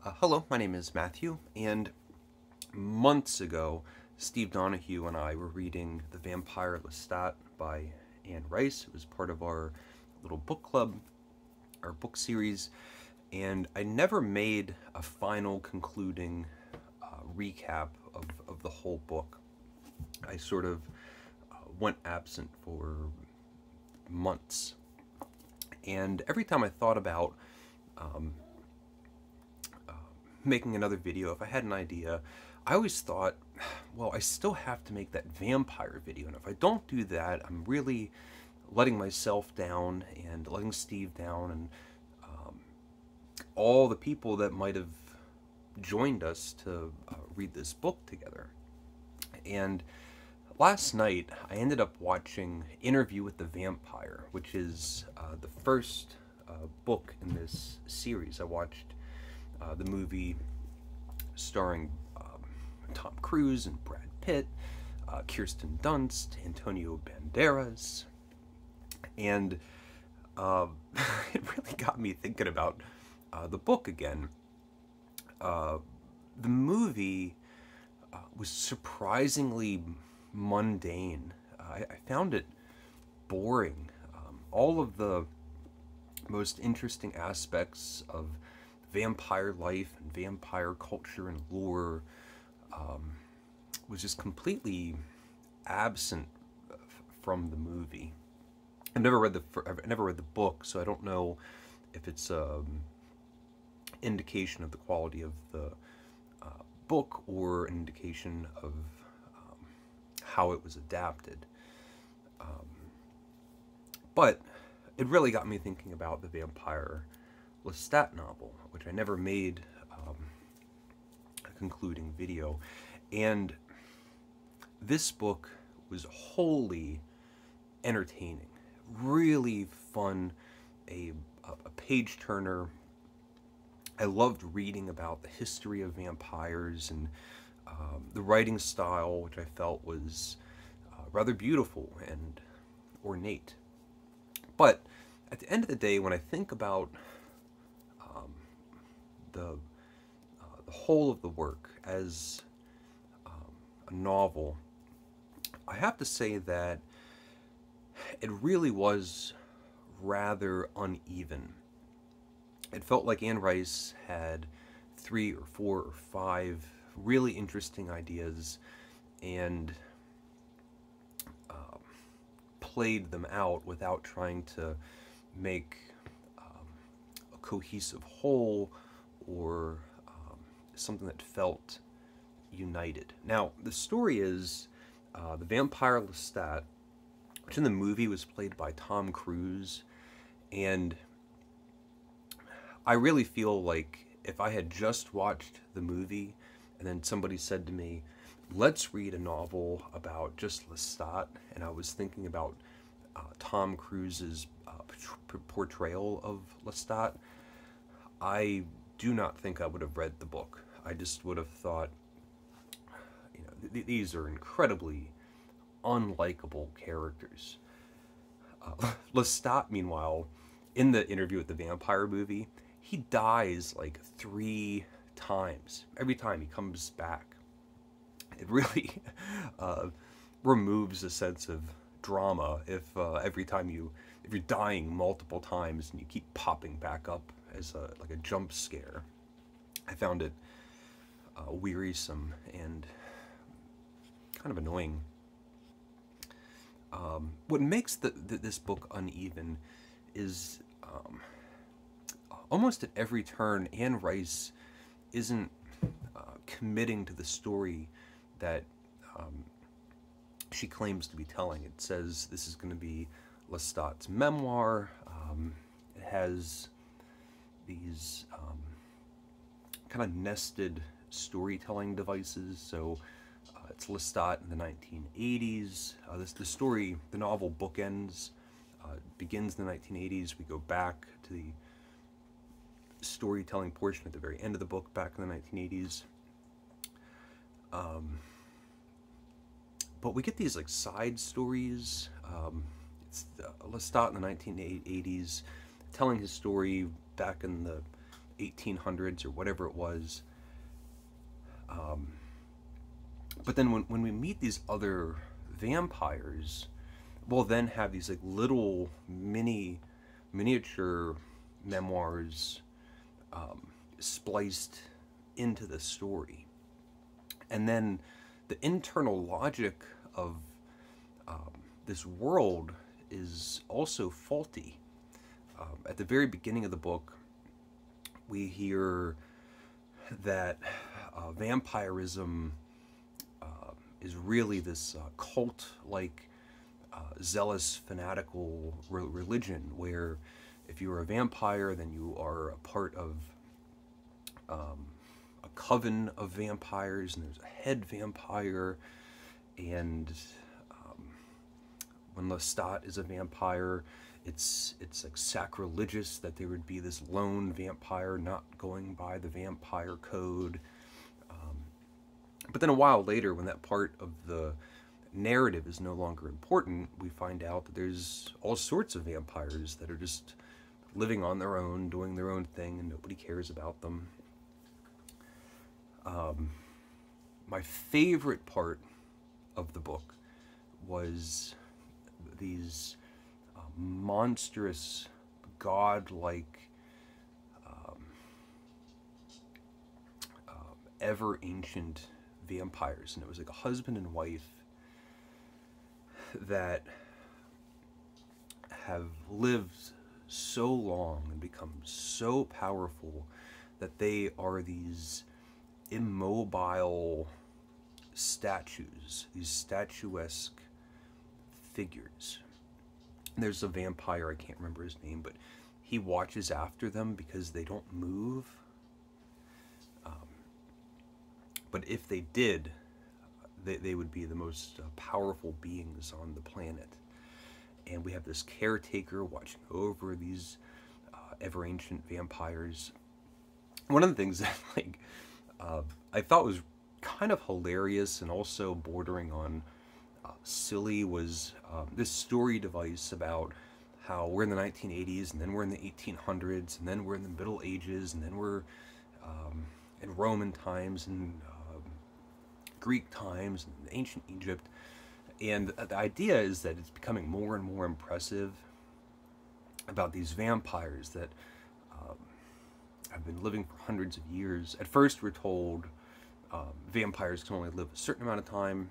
Hello, my name is Matthew, and months ago, Steve Donahue and I were reading The Vampire Lestat by Anne Rice. It was part of our little book club, our book series, and I never made a final concluding recap of the whole book. I sort of went absent for months, and every time I thought about making another video, if I had an idea, I always thought, well, I still have to make that vampire video, and if I don't do that, I'm really letting myself down and letting Steve down and all the people that might have joined us to read this book together. And last night, I ended up watching Interview with the Vampire, which is the first book in this series. I watched the movie starring Tom Cruise and Brad Pitt, Kirsten Dunst, Antonio Banderas, and it really got me thinking about the book again. The movie was surprisingly mundane. I found it boring. All of the most interesting aspects of vampire life and vampire culture and lore was just completely absent from the movie. I've never read the book, so I don't know if it's indication of the quality of the book or an indication of how it was adapted. But it really got me thinking about the Vampire Lestat novel, which I never made a concluding video. And this book was wholly entertaining, really fun, a page turner. I loved reading about the history of vampires and the writing style, which I felt was rather beautiful and ornate. But at the end of the day, when I think about the whole of the work as a novel, I have to say that it really was rather uneven. It felt like Anne Rice had 3 or 4 or 5 really interesting ideas and played them out without trying to make a cohesive whole or something that felt united. Now, the story is the Vampire Lestat, which in the movie was played by Tom Cruise, and I really feel like if I had just watched the movie and then somebody said to me, let's read a novel about just Lestat, and I was thinking about Tom Cruise's portrayal of Lestat, I do not think I would have read the book. I just would have thought, you know, these are incredibly unlikable characters. Lestat, meanwhile, in the Interview with the Vampire movie, he dies like 3 times. Every time he comes back. It really removes a sense of drama if every time if you're dying multiple times and you keep popping back up as like a jump scare. I found it wearisome and kind of annoying. What makes this book uneven is almost at every turn, Anne Rice isn't committing to the story that she claims to be telling. It says this is going to be Lestat's memoir. It has these kind of nested storytelling devices. So it's Lestat in the 1980s. The story, the novel bookends, begins in the 1980s. We go back to the storytelling portion at the very end of the book, back in the 1980s. But we get these like side stories. It's Lestat in the 1980s, telling his story back in the 1800s or whatever it was. But then when we meet these other vampires, we'll then have these like little miniature memoirs spliced into the story. And then the internal logic of this world is also faulty. At the very beginning of the book, we hear that vampirism is really this cult-like, zealous, fanatical religion, where if you are a vampire, then you are a part of a coven of vampires, and there's a head vampire, and when Lestat is a vampire, it's like sacrilegious that there would be this lone vampire not going by the vampire code. But then a while later, when that part of the narrative is no longer important, we find out that there's all sorts of vampires that are just living on their own, doing their own thing, and nobody cares about them. My favorite part of the book was these monstrous, godlike, ever-ancient vampires. And it was like a husband and wife that have lived so long and become so powerful that they are these immobile statues, these statuesque figures. There's a vampire, I can't remember his name, but he watches after them because they don't move. But if they did, they would be the most powerful beings on the planet. And we have this caretaker watching over these ever-ancient vampires. One of the things that I thought was kind of hilarious and also bordering on silly was this story device about how we're in the 1980s, and then we're in the 1800s, and then we're in the Middle Ages, and then we're in Roman times, and Greek times, and ancient Egypt. And the idea is that it's becoming more and more impressive about these vampires that have been living for hundreds of years. At first we're told vampires can only live a certain amount of time,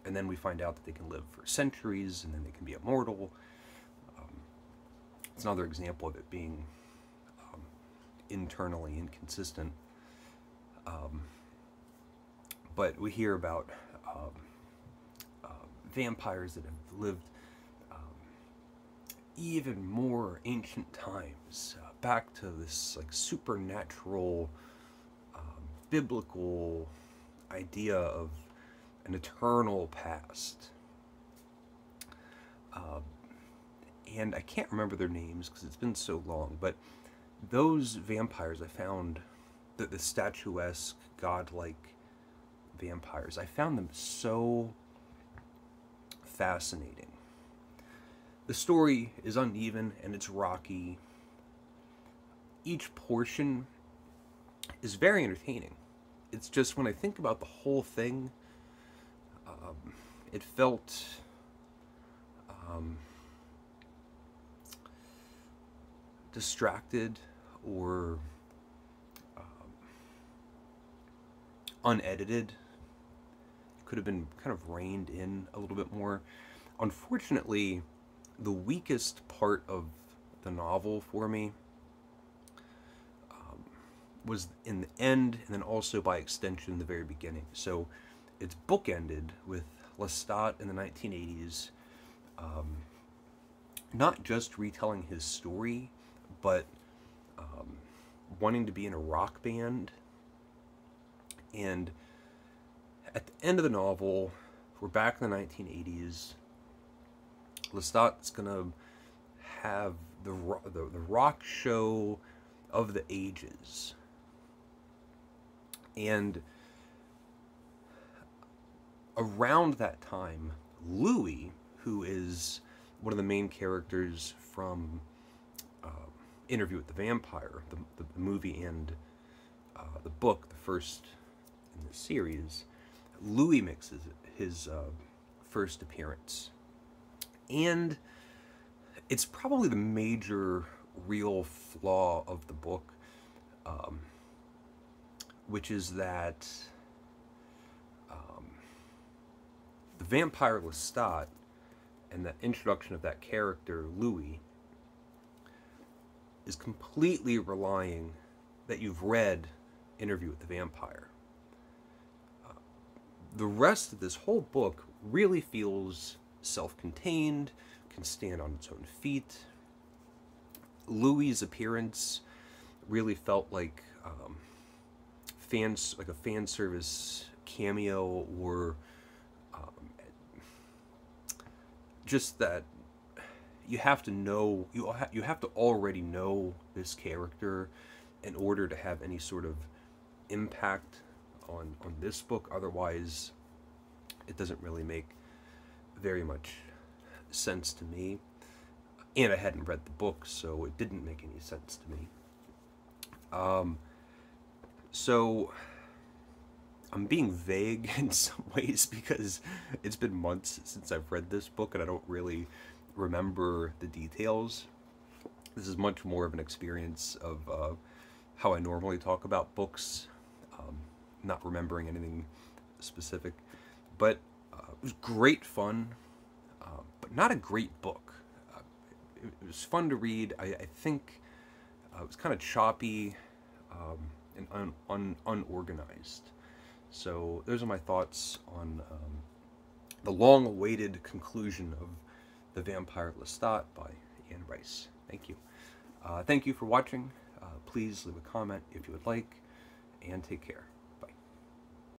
and then we find out that they can live for centuries, and then they can be immortal. It's another example of it being internally inconsistent. But we hear about vampires that have lived even more ancient times, back to this like supernatural, biblical idea of an eternal past. And I can't remember their names because it's been so long, but those vampires I found, the statuesque, godlike vampires, I found them so fascinating. The story is uneven and it's rocky. Each portion is very entertaining. It's just when I think about the whole thing, it felt distracted or unedited. It could have been kind of reined in a little bit more. Unfortunately, the weakest part of the novel for me was in the end, and then also by extension the very beginning. So it's bookended with Lestat in the 1980s, not just retelling his story, but wanting to be in a rock band. And at the end of the novel, we're back in the 1980s. Lestat's gonna have the rock show of the ages. And around that time, Louis, who is one of the main characters from Interview with the Vampire, the movie and the book, the first in the series, Louis makes his first appearance. And it's probably the major real flaw of the book, which is that the vampire Lestat and the introduction of that character, Louis, is completely relying that you've read Interview with the Vampire. The rest of this whole book really feels self-contained, can stand on its own feet. Louis' appearance really felt like a fan service cameo, or just that you have to know, you have to already know this character in order to have any sort of impact on this book. Otherwise, it doesn't really make very much sense to me. And I hadn't read the book, so it didn't make any sense to me. So I'm being vague in some ways because it's been months since I've read this book and I don't really remember the details. This is much more of an experience of how I normally talk about books, not remembering anything specific. But it was great fun, but not a great book. It was fun to read. I think it was kind of choppy and unorganized. So those are my thoughts on the long-awaited conclusion of The Vampire Lestat by Anne Rice. Thank you. Thank you for watching. Please leave a comment if you would like, and take care.